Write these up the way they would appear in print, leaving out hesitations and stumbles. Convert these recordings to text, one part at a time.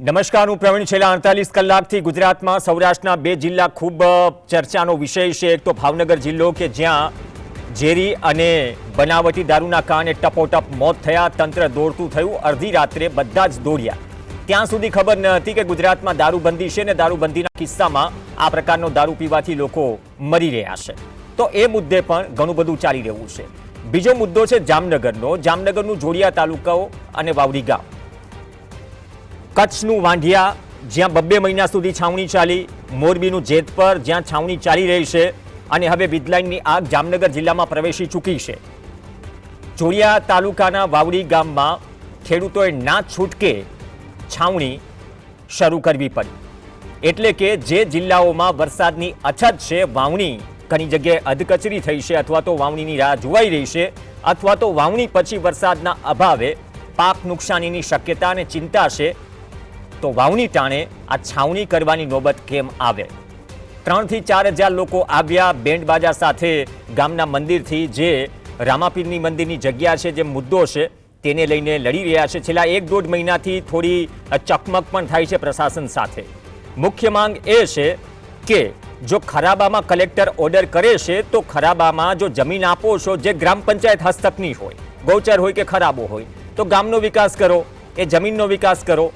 નમસ્કાર, હું પ્રવીણ. છેલ્લા 48 કલાકથી ગુજરાતમાં સૌરાષ્ટ્રના બે જિલ્લા ખૂબ ચર્ચાનો વિષય છે. એક તો ભાવનગર જિલ્લો કે જ્યાં ઝેરી અને બનાવટી દારૂના કારણે ટપોટપ મોત થયા, તંત્ર દોડતું થયું, અડધી રાત્રે બધા જ દોડ્યા. ત્યાં સુધી ખબર ન હતી કે ગુજરાતમાં દારૂબંધી છે ને દારૂબંધીના કિસ્સામાં આ પ્રકારનો દારૂ પીવાથી લોકો મરી રહ્યા છે. તો એ મુદ્દે પણ ઘણું બધું ચાલી રહ્યું છે. બીજો મુદ્દો છે જામનગરનું જોડિયા તાલુકાઓ અને વાવડી ગામ. કચ્છનું વાંઢિયા જ્યાં 2 મહિના સુધી છાવણી ચાલી, મોરબીનું જેતપર જ્યાં છાવણી ચાલી રહી છે અને હવે વિધલાઇનની આગ જામનગર જિલ્લામાં પ્રવેશી ચૂકી છે. જોડિયા તાલુકાના વાવડી ગામમાં ખેડૂતોએ ના છૂટકે છાવણી શરૂ કરવી પડી. એટલે કે જે જિલ્લાઓમાં વરસાદની અછત છે, વાવણી ઘણી જગ્યાએ અધકચરી થઈ છે અથવા તો વાવણીની રાહ જોવાઈ રહી છે અથવા તો વાવણી પછી વરસાદના અભાવે પાક નુકસાનીની શક્યતા અને ચિંતા છે, તો વાવણી ટાણે આ છાવણી કરવાની નોબત કેમ આવે? 3 થી 4 હજાર લોકો આવ્યા બેન્ડ બાજા સાથે ગામના મંદિરથી, જે રામાપીરની મંદિરની જગ્યા છે, જે મુદ્દો છે તેને લઈને લડી રહ્યા છે. છેલ્લા 1-1.5 મહિનાથી થોડી ચકમક પણ થાય છે પ્રશાસન સાથે. મુખ્ય માંગ એ છે કે જો ખરાબામાં કલેક્ટર ઓર્ડર કરે છે તો ખરાબામાં જો જમીન આપો છો જે ગ્રામ પંચાયત હસ્તકની હોય, ગૌચર હોય કે ખરાબો હોય, તો ગામનો વિકાસ કરો, એ જમીનનો વિકાસ કરો.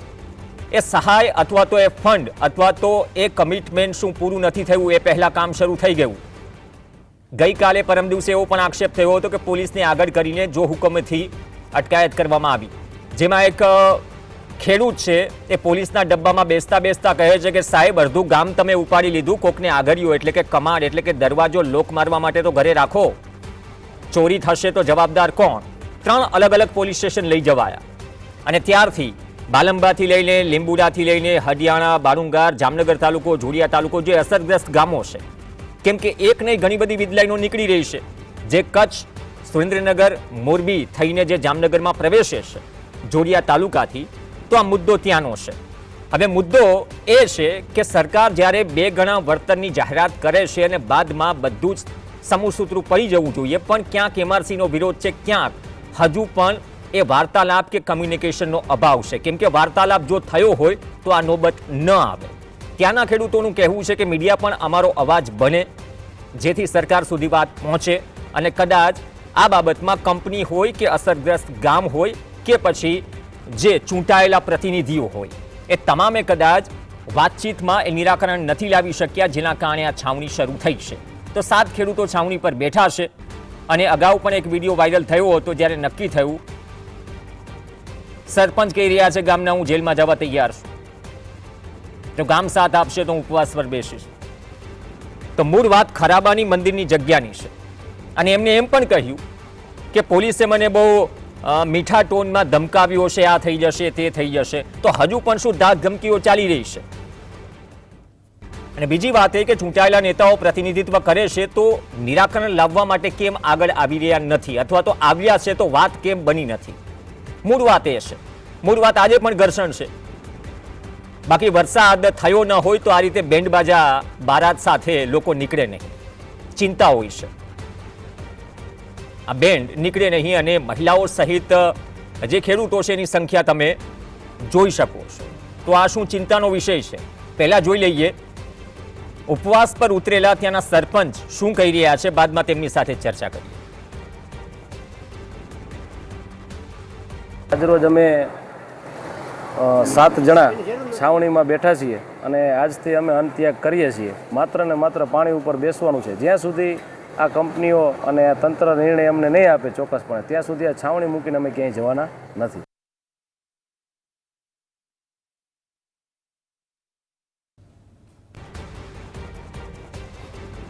એ સહાય અથવા તો એ ફંડ અથવા તો એ કમિટમેન્ટ શું પૂરું નથી થયું, એ પહેલાં કામ શરૂ થઈ ગયું. ગઈકાલે પરમ દિવસે એવો પણ આક્ષેપ થયો હતો કે પોલીસને આગળ કરીને જો હુકમથી અટકાયત કરવામાં આવી, જેમાં એક ખેડૂત છે એ પોલીસના ડબ્બામાં બેસતા બેસતા કહે છે કે સાહેબ, અડધું ગામ તમે ઉપાડી લીધું, કોકને આગળ્યો એટલે કે કમાડ એટલે કે દરવાજો લોક મારવા માટે તો ઘરે રાખો, ચોરી થશે તો જવાબદાર કોણ? 3 અલગ અલગ પોલીસ સ્ટેશન લઈ જવાયા. અને ત્યારથી બાલંબાથી લઈને લીંબુડાથી લઈને હડિયાણા, બારુંગાર, જામનગર તાલુકો, જોડિયા તાલુકો જે અસરગ્રસ્ત ગામો છે, કેમ કે એક નહીં ઘણી બધી વિધલાઈનો નીકળી રહી છે, જે કચ્છ, સુરેન્દ્રનગર, મોરબી થઈને જે જામનગરમાં પ્રવેશે છે જોડિયા તાલુકાથી, તો આ મુદ્દો ત્યાંનો છે. હવે મુદ્દો એ છે કે સરકાર જ્યારે 2 ગણા વળતરની જાહેરાત કરે છે અને બાદમાં બધું જ સમૂહસૂત્રું પડી જવું જોઈએ, પણ ક્યાંક એમઆરસીનો વિરોધ છે, ક્યાંક હજુ પણ એ વાર્તાલાપ કે કમ્યુનિકેશનનો અભાવ છે. કેમ કે વાર્તાલાપ જો થયો હોય તો આ નોબત ન આવે. ત્યાંના ખેડૂતોનું કહેવું છે કે મીડિયા પણ અમારો અવાજ બને, જેથી સરકાર સુધી વાત પહોંચે અને કદાચ આ બાબતમાં કંપની હોય કે અસરગ્રસ્ત ગામ હોય કે પછી જે ચૂંટાયેલા પ્રતિનિધિઓ હોય, એ તમામે કદાચ વાતચીતમાં એ નિરાકરણ નથી લાવી શક્યા, જેના કારણે આ છાવણી શરૂ થઈ છે. તો 7 ખેડૂતો છાવણી પર બેઠા છે અને અગાઉ પણ એક વિડીયો વાયરલ થયો હતો જ્યારે નક્કી થયું, સરપંચ કહી રહ્યા છે ગામના હું જેલમાં જવા તૈયાર છું, જો ગામ સાથ આપશે તો હું ઉપવાસ પર બેસીશ. તો મૂળ વાત ખરાબાની મંદિરની જગ્યાની છે. અને એમને એમ પણ કહ્યું કે પોલીસે મને બહુ મીઠા ટોનમાં ધમકાવ્યો છે, આ થઈ જશે, તે થઈ જશે. તો હજુ પણ શું ધાક ધમકીઓ ચાલી રહી છે? અને બીજી વાત એ કે ચૂંટાયેલા નેતાઓ પ્રતિનિધિત્વ કરે છે તો નિરાકરણ લાવવા માટે કેમ આગળ આવી રહ્યા નથી, અથવા તો આવ્યા છે તો વાત કેમ બની નથી? મૂળ વાત એ છે. મૂળ વાત આજે પણ ઘર્ષણ છે. બાકી વરસાદ થયો ન હોય તો આ રીતે બેન્ડ બાજા બારાત સાથે લોકો નીકળે નહીં, ચિંતા હોય છે. આ બેન્ડ નીકળે નહીં અને મહિલાઓ સહિત જે ખેડૂતો છે એની સંખ્યા તમે જોઈ શકો છો. તો આ શું ચિંતાનો વિષય છે? પહેલા જોઈ લઈએ ઉપવાસ પર ઉતરેલા ત્યાંના સરપંચ શું કહી રહ્યા છે, બાદમાં તેમની સાથે ચર્ચા કરીએ. આજરોજ અમે 7 જણા છાવણીમાં બેઠા છીએ અને આજથી અમે અન્નત્યાગ કરીએ છીએ. માત્ર ને માત્ર પાણી ઉપર બેસવાનું છે. જ્યાં સુધી આ કંપનીઓ અને આ તંત્ર નિર્ણય અમને નહીં આપે ચોક્કસપણે, ત્યાં સુધી આ છાવણી મૂકીને અમે ક્યાંય જવાના નથી.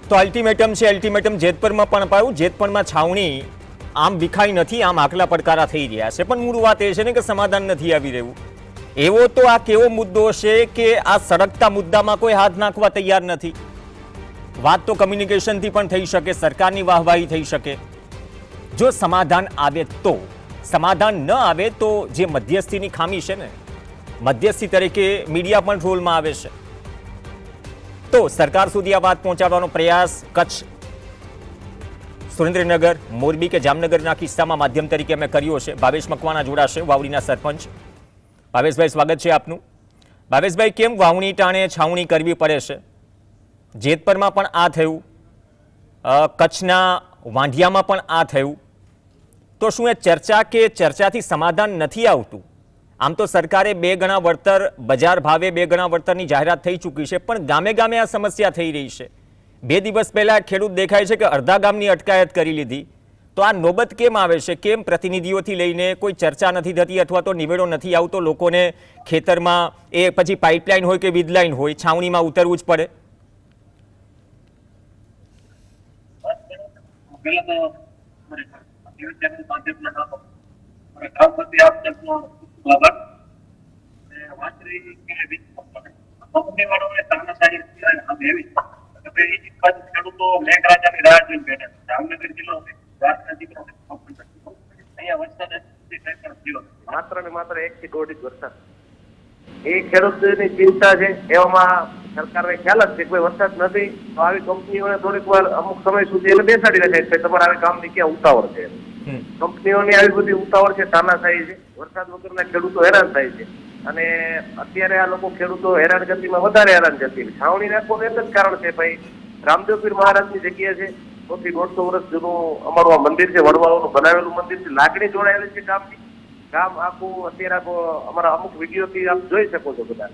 તો અલ્ટિમેટમ છે, અલ્ટિમેટમ જેતપરમાં પણ અપાયું. જેતપરમાં છાવણી આમ વિખાઈ નથી, આમ આકલા પડકારા થઈ રહ્યા છે, પણ મૂળ વાત એ છે ને કે સમાધાન નથી આવી રહ્યું. એવો તો આ કેવો મુદ્દો છે કે આ સળગતા મુદ્દામાં કોઈ હાથ નાખવા તૈયાર નથી. વાત તો કમ્યુનિકેશનથી પણ થઈ શકે, સરકારની વાહવાહી થઈ શકે, જો સમાધાન આવે તો. સમાધાન ન આવે તો જે મધ્યસ્થીની ખામી છે ને, મધ્યસ્થી તરીકે મીડિયા પણ રોલમાં આવે છે. તો સરકાર સુધી આ વાત પહોંચાડવાનો પ્રયાસ કચ્છ, સુરેન્દ્રનગર, મોરબી કે જામનગરના કિસ્સામાં માધ્યમ તરીકે અમે કર્યો છે. ભાવેશ મકવાણા જોડાશે, વાવડીના સરપંચ. ભાવેશભાઈ, સ્વાગત છે આપનું. ભાવેશભાઈ, કેમ વાવણી ટાણે છાવણી કરવી પડે છે? જેતપરમાં પણ આ થયું, કચ્છના વાંઢિયામાં પણ આ થયું. તો શું એ ચર્ચા કે ચર્ચાથી સમાધાન નથી આવતું? આમ તો સરકારે 2 ગણા વળતર, બજાર ભાવે 2 ગણા વળતરની જાહેરાત થઈ ચૂકી છે, પણ ગામે ગામે આ સમસ્યા થઈ રહી છે. 2 દિવસ પહેલા ખેડૂત દેખાય છે કે અડધા ગામની અટકાયત કરી લીધી. તો આ નોબત કેમ આવે છે? કેમ પ્રતિનિધિઓથી લઈને કોઈ ચર્ચા નથી થતી અથવા તો નિવેડો નથી આવતો? લોકોને ખેતરમાં એ પછી પાઇપલાઇન હોય કે વીજ લાઇન હોય, છાવણીમાં ઉતરવું જ પડે. માત્ર ને માત્ર 1 થી 1.5 ઇંચ વરસાદ, એ ખેડૂતની ચિંતા છે. એવામાં સરકારને ખ્યાલ જ છે કે વરસાદ નથી તો આવી કંપનીઓને થોડીક વાર અમુક સમય સુધી એને બેસાડી રાખે છે. તમારે આવી કામની ક્યાં ઉતાવળ છે? કંપનીઓની આવી બધી ઉતાવળ છે, તાનાશાહી છે. વરસાદ વગરના ખેડૂતો હેરાન થાય છે અને અત્યારે આ લોકો ખેડૂતો હેરાનગતિમાં વધારે હેરાનગતિ. છાવણી નાખવાનું એક જ કારણ છે ભાઈ, રામદેવપીર મહારાજની જગ્યા છે, 100 થી 150 વર્ષ જૂનું અમારું આ મંદિર છે, વડવાળોનું બનાવેલું મંદિર છે. લાગણી જોડાયેલી છે ગામની. ગામ આખું અત્યારે અમારા અમુક વિડીયોથી આપ જોઈ શકો છો બધા.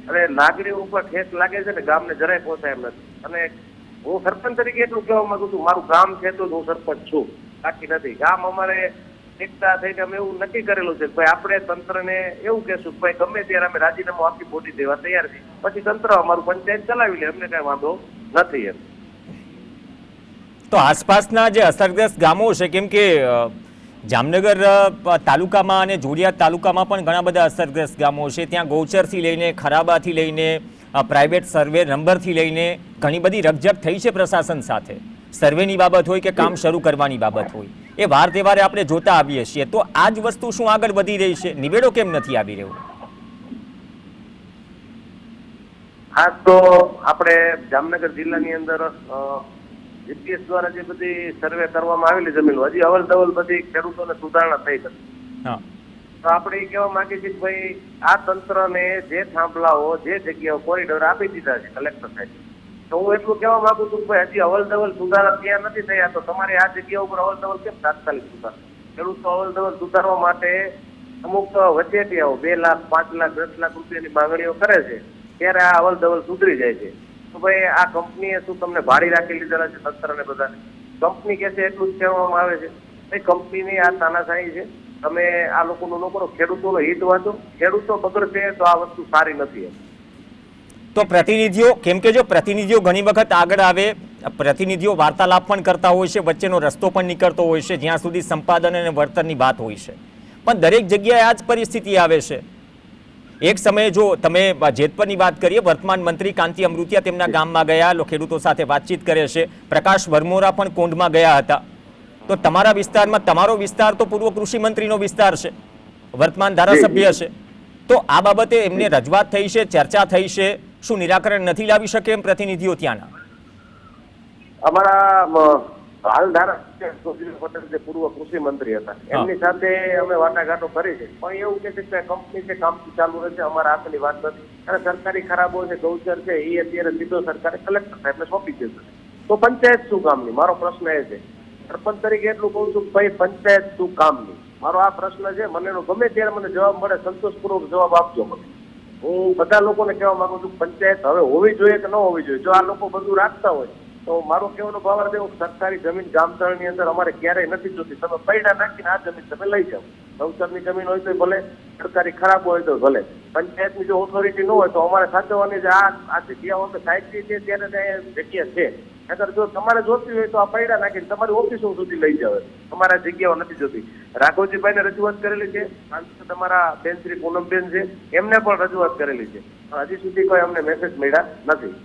અને લાગણી ઉપર ઠેસ લાગે છે ને ગામને જરાય પહોંચાય એમ નથી. અને હું સરપંચ તરીકે એટલું કહેવા માંગુ છું, મારું ગામ છે તો હું સરપંચ છું, બાકી નથી. ગામ અમારે એકતા થઈને અમે એવું નક્કી કરેલું છે કે ભાઈ આપણે તંત્રને એવું કહેશું કે ભાઈ ગમે ત્યારે અમે રાજીનામું આપી બોટી દેવા તૈયાર છીએ, પછી તંત્ર અમારું પંચાયત ચલાવી લે, અમને કઈ વાંધો નથી એમ. તો આસપાસના જે અસરગ્રસ્ત ગામો છે, કેમ કે જામનગર તાલુકામાં અને જોડિયાદ તાલુકામાં પણ ઘણા બધા અસરગ્રસ્ત ગામો છે, ત્યાં ગૌચરથી લઈને ખરાબાથી લઈને પ્રાઇવેટ સર્વે નંબરથી લઈને ઘણી બધી રકઝક થઈ છે પ્રશાસન સાથે. સર્વેની બાબત હોય કે કામ શરૂ કરવાની બાબત હોય, એ વાર તહેવારે આપણે જોતા આવીએ છીએ. તો આ જ વસ્તુ શું આગળ વધી રહી છે? નિવેડો કેમ નથી આવી રહ્યો? ખાસ તો આપણે જામનગર જિલ્લાની અંદર જીપીએસ દ્વારા જે બધી સર્વે કરવામાં આવેલી જમીન, હજી અવલ દવલ બધી ખેડૂતોને સુધારણા થઈ નથી. તો આપણે એ કહેવા માંગીએ છીએ કે ભાઈ આ તંત્રને જે થાંભલાઓ, જે જગ્યાઓ કોરિડોર આપી દીધા છે કલેક્ટર સાહેબ, તો હું એટલું કહેવા માંગુ છું કે ભાઈ હજી અવલ દવલ સુધારા ત્યાં નથી થયા, તો તમારે આ જગ્યા ઉપર અવલ દવલ કેમ તાત્કાલિક સુધાર? ખેડૂતો અવલ દવલ સુધારવા માટે અમુક વચેટિયાઓ 2 લાખ, 5 લાખ, 10 લાખ રૂપિયાની માંગણીઓ કરે છે, ત્યારે આ અવલ દવલ સુધરી જાય છે. તો ભાઈ આ કંપનીએ શું તમને ભાડી રાખી લીધેલા છે તંત્રને બધાને? કંપની કે છે એટલું જ કહેવામાં આવે છે. એ કંપનીની આ તાનાશાહી છે. તમે આ લોકોનું ન કરો, ખેડૂતોનો હિત વાંચો. ખેડૂતો બગડશે તો આ વસ્તુ સારી નથી. તો પ્રતિનિધિઓ, કેમ કે જો પ્રતિનિધિઓ ઘણી વખત આગળ આવે, પ્રતિનિધિઓ વાર્તાલાપ પણ કરતા હોય છે, વચ્ચેનો રસ્તો પણ નીકળતો હોય છે જ્યાં સુધી સંપાદન અને વળતરની વાત હોય છે, પણ દરેક જગ્યાએ આ જ પરિસ્થિતિ આવે છે. એક સમયે જો તમે જેતપરની વાત કરીએ, વર્તમાન મંત્રી કાંતિ અમૃતિયા તેમના ગામમાં ગયા, ખેડૂતો સાથે વાતચીત કરે છે. પ્રકાશ વરમોરા પણ કોંઢમાં ગયા હતા. તો તમારા વિસ્તારમાં, તમારો વિસ્તાર તો પૂર્વ કૃષિ મંત્રીનો વિસ્તાર છે, વર્તમાન ધારાસભ્ય છે, તો આ બાબતે એમને રજૂઆત થઈ છે, ચર્ચા થઈ છે, શું નિરાકરણ નથી લાવી શકે એમ પ્રતિનિધિઓ ત્યાંના? અમારા હાલ ધારાસભ્ય સુધીર પટેલ જે પૂર્વ કૃષિ મંત્રી હતા, એમની સાથે અમે વાટાઘાટો કરી છે, પણ એવું કે છે કે કંપની છે, કામ ચાલુ રહેશે, અમારા હાથની વાત નથી. અને સરકારી ખરાબો છે, ગૌચર છે, એ અત્યારે સીધો સરકારે કલેક્ટર સાહેબને સોંપી દીધું. તો પંચાયત શું કામની? મારો પ્રશ્ન એ છે. સરપંચ તરીકે એટલું કહું છું કે ભાઈ પંચાયત શું કામની? મારો આ પ્રશ્ન છે. મને ગમે ત્યારે મને જવાબ મળે, સંતોષપૂર્વક જવાબ આપજો મને. હું બધા લોકોને કહેવા માંગુ છું પંચાયત હવે હોવી જોઈએ કે ન હોવી જોઈએ. જો આ લોકો બધું રાખતા હોય તો મારો કહેવાનો ભાવાર્થ એવું, સરકારી જમીન ગામતળની અંદર અમારે ક્યારેય નથી જોતી. તમે પૈડા નાખીને આ જમીન તમે લઈ જાઓ. ગૌચરની જમીન હોય તો ભલે, સરકારી ખરાબ હોય તો ભલે, પંચાયતની જો ઓથોરિટી ન હોય તો અમારે સાચવવાની જે આ જગ્યાઓ અમે સાહિત્ય છે ત્યારે ત્યાં જગ્યા છે. અગર જો તમારે જોતી હોય તો આ પૈડા નાખીને તમારી ઓફિસો સુધી લઈ જાવ. તમારા જગ્યાઓ નથી જોતી. રાઘવજીભાઈને રજૂઆત કરેલી છે, તમારા બેન શ્રી પૂનમબેન છે, એમને પણ રજૂઆત કરેલી છે, હજી સુધી કોઈ અમને મેસેજ મળ્યા નથી.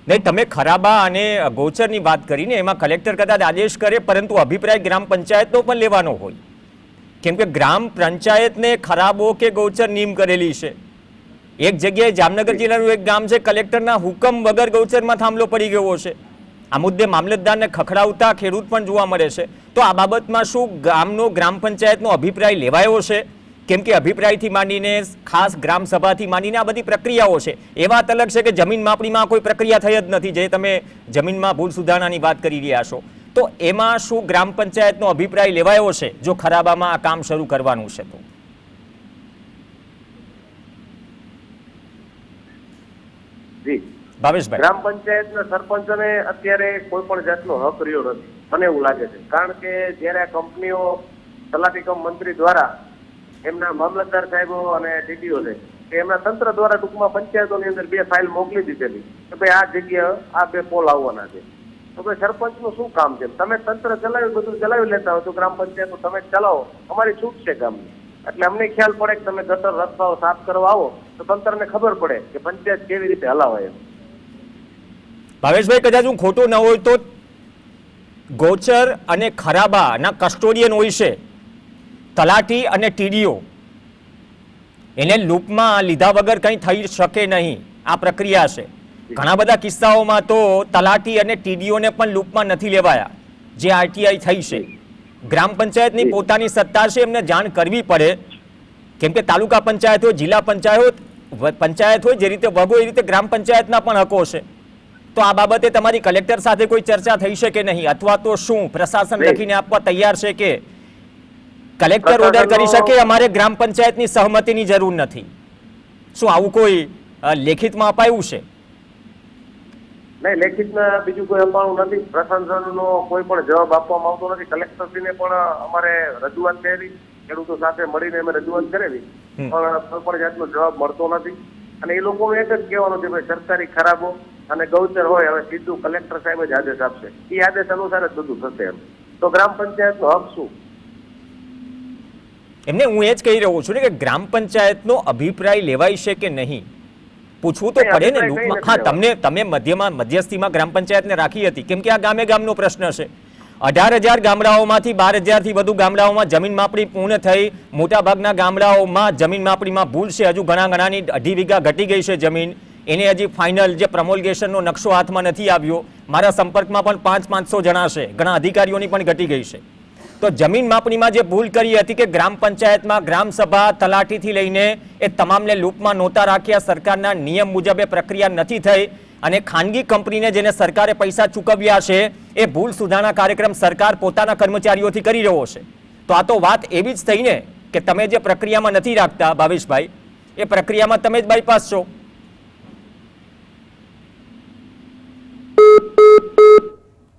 નહીં, તમે ખરાબા અને ગૌચરની વાત કરીને એમાં કલેક્ટર કદાચ આદેશ કરે, પરંતુ અભિપ્રાય ગ્રામ પંચાયતનો પણ લેવાનો હોય, કેમ કે ગ્રામ પંચાયતને ખરાબો કે ગૌચર નિયમ કરેલી છે. એક જગ્યાએ જામનગર જિલ્લાનું એક ગામ છે, કલેક્ટરના હુકમ વગર ગૌચરમાં થાંભલો પડી ગયો છે. આ મુદ્દે મામલતદારને ખખડાવતા ખેડૂત પણ જોવા મળે છે. તો આ બાબતમાં શું ગામનો, ગ્રામ પંચાયતનો અભિપ્રાય લેવાયો છે કેમ કે અભિપ્રાયથી માંડીને ખાસ ગ્રામસભાથી માંડીને આ બધી પ્રક્રિયાઓ છે. એ વાત અલગ છે કે જમીન માપણીમાં કોઈ પ્રક્રિયા થઈ જ નથી, જે તમે જમીનમાં ભૂલ સુધારણાની વાત કરી રહ્યા છો. તો એમાં શું ગ્રામ પંચાયતનો અભિપ્રાય લેવાયો છે જો ખરાબામાં આ કામ શરૂ કરવાનું છે તો? જી ભાવેશભાઈ, ગ્રામ પંચાયતના સરપંચને અત્યારે કોઈ પણ જાતનો હક રહ્યો નથી, મને એવું લાગે છે. કારણ કે જ્યારે આ કંપનીઓ તલાટી કમ મંત્રી દ્વારા એમના મામલતદાર સાહેબો અને ટીડીઓ છે કે એમના તંત્ર દ્વારા ટૂંકમાં પંચાયતોની અંદર 2 ફાઇલ મોકલી દીધેલી કે ભાઈ આ જગ્યા આ 2 પોલ આવવાના છે. તો ભાઈ સરપંચનું શું કામ છે? તમે તંત્ર ચલાવી બધું ચલાવી લેતા હોય તો ગ્રામ પંચાયતનું તમે ચલાવો, અમારી છૂટ છે ગામની. એટલે અમને ખ્યાલ પડે કે તમે ગટર રસ્તાઓ સાફ કરવા આવો તો તંત્રને ખબર પડે કે પંચાયત કેવી રીતે હલાવાય. ભાવેશભાઈ, કદાચ હું ખોટો ન હોય તો ગોચર અને ખરાબાના કસ્ટોડિયન હોય છે તલાટી અને ટીડીઓ, એને લૂપમાં લીધા વગર કંઈ થઈ શકે નહીં. આ પ્રક્રિયા છે. ઘણા બધા કિસ્સાઓમાં તો તલાટી અને ટીડીઓને પણ લૂપમાં નથી લેવાયા, જે આરટીઆઈ થઈ છે. ગ્રામ પંચાયતની પોતાની સત્તા છે, એમને જાણ કરવી પડે. કેમ કે તાલુકા પંચાયત હોય, જિલ્લા પંચાયત હોય, જે રીતે વગો એ રીતે ગ્રામ પંચાયતના પણ હકો છે. તો આ બાબતે તમારી કલેક્ટર સાથે કોઈ ચર્ચા થઈ છે કે નહીં? અથવા તો શું પ્રશાસન લખીને આપવા તૈયાર છે કે કલેક્ટર ઓર્ડર કરી શકે અમારે ગ્રામ પંચાયતની સહમતિની જરૂર નથી? શું આવું કોઈ લેખિતમાં અપાયું છે? નહીં, લેખિતમાં બીજું કોઈ અપાણું નથી. પ્રશાસનનો કોઈ પણ જવાબ આપવામાં આવતો નથી. કલેક્ટરશ્રીને પણ અમારે રજૂઆત કરેલી, ખેડૂતો સાથે મળીને અમે રજૂઆત કરેલી, પણ કોઈ પણ જાતનો જવાબ મળતો નથી. અને એ લોકોનું એક જ કહેવાનું છે ભાઈ સરકારી ખરાબો અને ગૌચર હોય હવે સીધું કલેક્ટર સાહેબ જ આદેશ આપશે, એ આદેશ અનુસાર જ બધું થશે. એમ તો ગ્રામ પંચાયતનો હક શું? એમને હું એ જ કહી રહ્યો છું ને કે ગ્રામ પંચાયતનો અભિપ્રાય લેવાય છે કે નહીં, પૂછવું તો પડે ને. લૂપમાં હા, તમે મધ્યસ્થીમાં ગ્રામ પંચાયતને રાખી હતી કેમ કે આ ગામે ગામનો પ્રશ્ન છે. 18,000 ગામડાઓમાંથી 12,000થી વધુ ગામડાઓમાં જમીન માપણી પૂર્ણ થઈ. મોટાભાગના ગામડાઓમાં જમીન માપણીમાં ભૂલ છે. હજુ ઘણાની 2.5 વીઘા ઘટી ગઈ છે જમીન. એને હજી ફાઇનલ જે પ્રમોલ્ગેશનનો નકશો હાથમાં નથી આવ્યો. મારા સંપર્કમાં પણ 500 જણા છે, ઘણા અધિકારીઓની પણ ઘટી ગઈ છે. તો જમીન માપણીમાં જે ભૂલ કરી હતી કે ગ્રામ પંચાયતમાં ગ્રામસભા તલાટીથી લઈને એ તમામને લૂપમાં નહોતા રાખ્યા, સરકારના નિયમ મુજબ એ પ્રક્રિયા નથી થઈ અને ખાનગી કંપનીને જેને સરકારે પૈસા ચૂકવ્યા છે એ ભૂલ સુધારણા કાર્યક્રમ સરકાર પોતાના કર્મચારીઓથી કરી રહ્યો છે. તો આ તો વાત એવી જ થઈ ને કે તમે જે પ્રક્રિયામાં નથી રાખતા ભાવેશભાઈ, એ પ્રક્રિયામાં તમે જ બાયપાસ છો.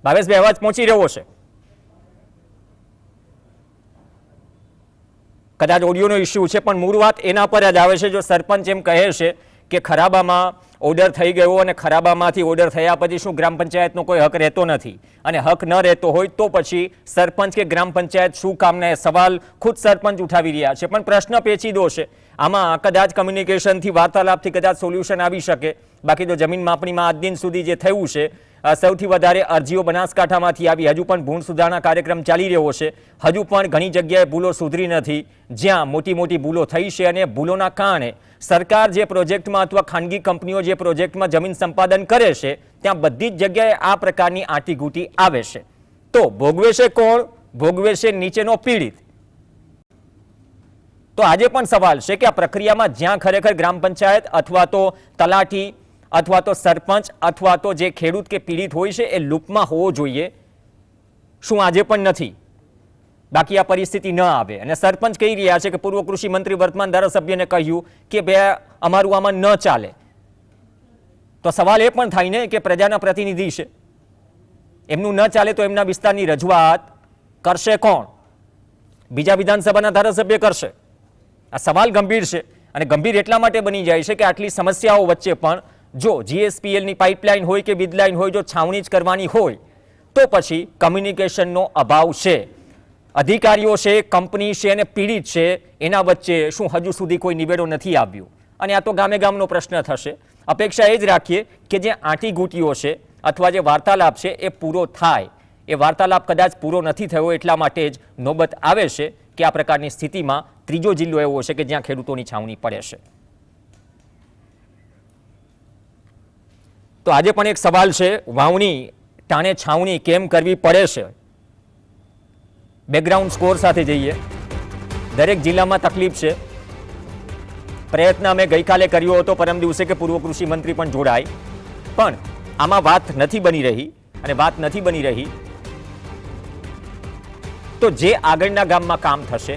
ભાવેશભાઈ, અવાજ પહોંચી રહ્યો છે? કદાચ ઓડિયોનો ઇસ્યુ છે, પણ મૂળ વાત એના પર જ આવે છે. જો સરપંચ એમ કહે છે કે ખરાબામાં ઓર્ડર થઈ ગયો અને ખરાબામાંથી ઓર્ડર થયા પછી શું ગ્રામ પંચાયતનો કોઈ હક રહેતો નથી, અને હક ન રહેતો હોય તો પછી સરપંચ કે ગ્રામ પંચાયત શું કામના? સવાલ ખુદ સરપંચ ઉઠાવી રહ્યા છે. પણ પ્રશ્ન પેચીદો છે. આમાં કદાચ કમ્યુનિકેશનથી, વાર્તાલાપથી કદાચ સોલ્યુશન આવી શકે. બાકી તો જમીન માપણીમાં આજ દિન સુધી જે થયું છે, સૌથી વધારે અરજીઓ બનાસકાંઠામાંથી આવી. હજુ પણ ભૂલ સુધારણા કાર્યક્રમ ચાલી રહ્યો છે. હજુ પણ ઘણી જગ્યાએ ભૂલો સુધરી નથી, જ્યાં મોટી મોટી ભૂલો થઈ છે. અને ભૂલોના કારણે સરકાર જે પ્રોજેક્ટમાં અથવા ખાનગી કંપનીઓ જે પ્રોજેક્ટમાં જમીન સંપાદન કરે છે ત્યાં બધી જ જગ્યાએ આ પ્રકારની આંટીઘૂંટી આવે છે. તો ભોગવે છે કોણ? ભોગવે છે નીચેનો પીડિત. તો આજે પણ સવાલ છે કે આ પ્રક્રિયામાં જ્યાં ખરેખર ગ્રામ પંચાયત અથવા તો તલાટી અથવા તો સરપંચ અથવા તો જે ખેડૂત કે પીડિત હોય છે એ લૂપમાં હોવો જોઈએ, શું આજે પણ નથી? બાકી આ પરિસ્થિતિ ન આવે. અને સરપંચ કહી રહ્યા છે કે પૂર્વ કૃષિ મંત્રી વર્તમાન ધારાસભ્યને કહ્યું કે બે અમારું આમાં ન ચાલે. તો સવાલ એ પણ થાય ને કે પ્રજાના પ્રતિનિધિ છે, એમનું ન ચાલે તો એમના વિસ્તારની રજૂઆત કરશે કોણ? બીજા વિધાનસભાના ધારાસભ્ય કરશે? આ સવાલ ગંભીર છે. અને ગંભીર એટલા માટે બની જાય છે કે આટલી સમસ્યાઓ વચ્ચે પણ જો જીએસપીએલની પાઇપલાઇન હોય કે વીજલાઇન હોય, જો છાવણી જ કરવાની હોય તો પછી કમ્યુનિકેશનનો અભાવ છે. અધિકારીઓ છે, કંપની છે અને પીડિત છે, એના વચ્ચે શું હજુ સુધી કોઈ નિવેડો નથી આવ્યો? અને આ તો ગામે ગામનો પ્રશ્ન થશે. અપેક્ષા એ જ રાખીએ કે જે આંટીઘૂંટીઓ છે અથવા જે વાર્તાલાપ છે એ પૂરો થાય. એ વાર્તાલાપ કદાચ પૂરો નથી થયો, એટલા માટે જ નોબત આવે છે કે આ પ્રકારની સ્થિતિમાં ત્રીજો જિલ્લો એવો છે કે જ્યાં ખેડૂતોની છાવણી પડે છે. તો આજે પણ એક સવાલ છે, વાવણી ટાણે છાવણી કેમ કરવી પડે છે? બેકગ્રાઉન્ડ સ્કોર સાથે જઈએ. દરેક જિલ્લામાં તકલીફ છે. પ્રયત્ન અમે ગઈકાલે કર્યો હતો, પરમ દિવસે, કે પૂર્વ કૃષિ મંત્રી પણ જોડાય, પણ આમાં વાત નથી બની રહી. અને વાત નથી બની રહી તો જે આગળના ગામમાં કામ થશે,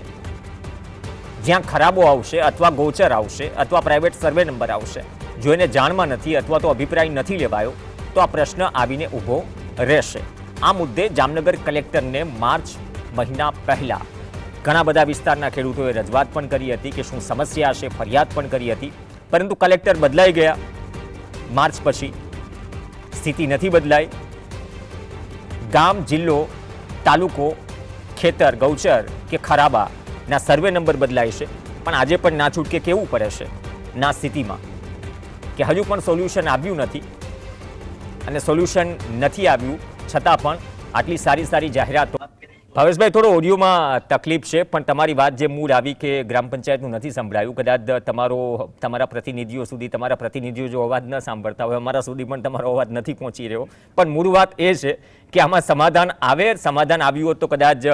જ્યાં ખરાબો આવશે અથવા ગોચર આવશે અથવા પ્રાઇવેટ સર્વે નંબર આવશે, જો એને જાણમાં નથી અથવા તો અભિપ્રાય નથી લેવાયો તો આ પ્રશ્ન આવીને ઊભો રહેશે. આ મુદ્દે જામનગર કલેક્ટરને માર્ચ મહિના પહેલા ઘણા બધા વિસ્તારના ખેડૂતોએ રજૂઆત પણ કરી હતી કે શું સમસ્યા છે, ફરિયાદ પણ કરી હતી, પરંતુ કલેક્ટર બદલાઈ ગયા. માર્ચ પછી સ્થિતિ નથી બદલાઈ. ગામ, જિલ્લો, તાલુકો, ખેતર, ગૌચર કે ખરાબાના સર્વે નંબર બદલાય છે, પણ આજે પણ ના છૂટકે કેવું પડે છે ના સ્થિતિમાં કે હજુ પણ સોલ્યુશન આવ્યું નથી. અને સોલ્યુશન નથી આવ્યું છતાં પણ આટલી સારી સારી જાહેરાતો. ભાવેશભાઈ, થોડો ઓડિયોમાં તકલીફ છે, પણ તમારી વાત જે મૂળ આવી કે ગ્રામ પંચાયતનું નથી સંભળાયું, કદાચ તમારા પ્રતિનિધિઓ સુધી, તમારા પ્રતિનિધિઓ જો અવાજ ન સાંભળતા હોય, અમારા સુધી પણ તમારો અવાજ નથી પહોંચી રહ્યો. પણ મૂળ વાત એ છે કે આમાં સમાધાન આવે. સમાધાન આવ્યું હોત તો કદાચ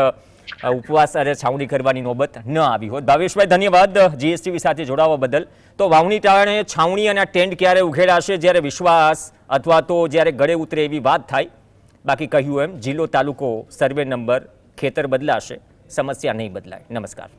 ઉપવાસ અને છાવણી કરવાની નોબત ન આવી હોત. ભાવેશભાઈ, ધન્યવાદ જીએસટીવી સાથે જોડાવા બદલ. તો વાવણી ટાણે છાવણી અને ટેન્ટ ક્યારે ઉઘેડાશે, જ્યારે વિશ્વાસ અથવા તો જ્યારે ગળે ઉતરે એવી વાત થાય. બાકી કહ્યું એમ, જિલ્લો, તાલુકો, સર્વે નંબર, ખેતર બદલાશે, સમસ્યા નહીં બદલાય. નમસ્કાર.